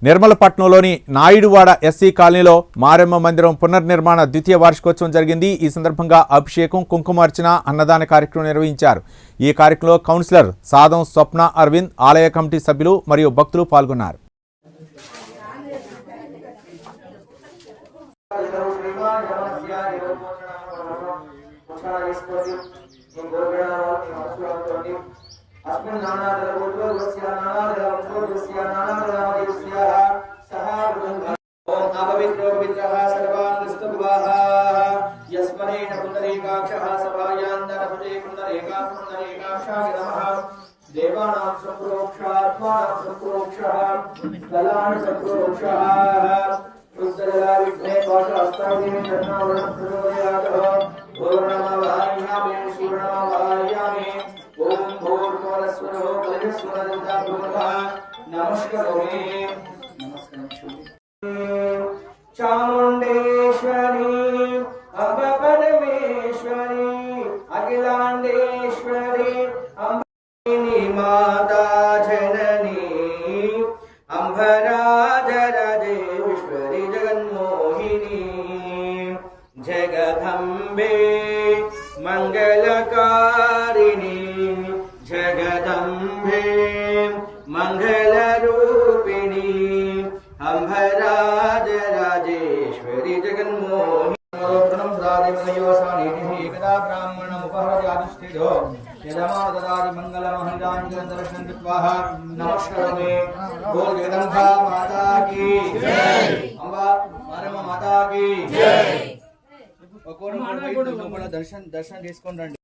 నిర్మలపట్నంలోని నాయుడువాడ SC కాలనీలో మారెమ్మ మందిరం పునర్నిర్మాణ ద్వితీయ వార్షికోత్సవం జరిగింది. ఈ సందర్భంగా అభిషేకం, కుంకుమార్చన, అన్నదాన కార్యక్రమం నిర్వహించారు. ఈ కార్యక్రమంలో కౌన్సిలర్ సాదం స్వప్న అరవింద్, ఆలయ కమిటీ సభ్యులు మరియు భక్తులు పాల్గొన్నారు. देवानां संप्रोक्षात्मानां संप्रोक्षः कलान् संप्रोक्षः रुद्रजला विघ्ने पाशास्तादेवी चरणावरणं प्रचोदयातः भूर्णमवाहयामि शिवणमवाहयामि ॐ भूर्भुवस्वरो बलिस्वरदन्ताभूतः नमस्करोमि चामुण्डेश्वरी अम्ब परमेश्वरी अखिलाण्डेश्वरी माता जननी अम्भराजराजेश्वरी जगन्मोहिनी जगदम्बे मंगलकारिणी जगदम्बे मंगलरूपिणी अम्भराजराजेश्वरी जगन्मोहिनी एकदा ब्राह्मणमुपहरजाधिष्ठितो यजमानदादि मंगलमहंगांजन दर्शन कृत्वा नमस्करोमि। बोल जगदम्बा माता की जय, अंबा मारम्मा माता की जय। दर्शन చేసుకోండి।